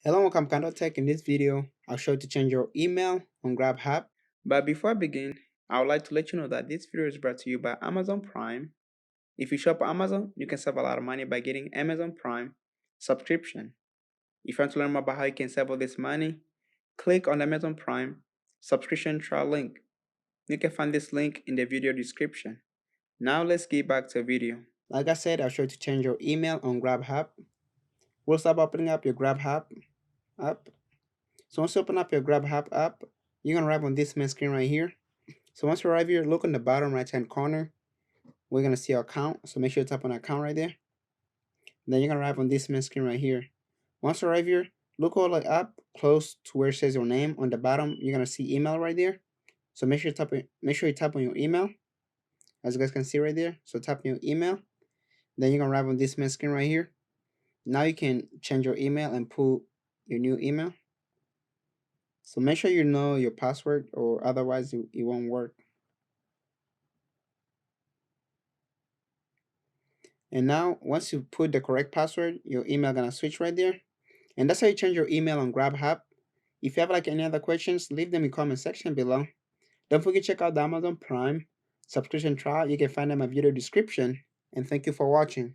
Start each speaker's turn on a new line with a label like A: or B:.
A: Hello, welcome KahindoTech. In this video, I'll show you to change your email on Grubhub. But before I begin, I would like to let you know that this video is brought to you by Amazon Prime. If you shop on Amazon, you can save a lot of money by getting Amazon Prime subscription. If you want to learn more about how you can save all this money, click on the Amazon Prime subscription trial link. You can find this link in the video description. Now let's get back to the video. Like I said, I'll show you to change your email on Grubhub. We'll start opening up your Grubhub app. So once you open up your Grubhub app, you're gonna arrive on this main screen right here. So once you arrive here, look on the bottom right hand corner. We're gonna see our account. So make sure you tap on account right there. Then you're gonna arrive on this main screen right here. Once you arrive here, look all the up close to where it says your name. On the bottom, you're gonna see email right there. So make sure you tap on your email, as you guys can see right there. So tap on your email. Then you're gonna arrive on this main screen right here. Now you can change your email and pull your new email. So make sure you know your password, or otherwise it won't work. And now once you put the correct password, your email gonna switch right there. And that's how you change your email on Grubhub. If you have like any other questions, leave them in the comment section below. Don't forget to check out the Amazon Prime subscription trial. You can find them in my video description. And thank you for watching.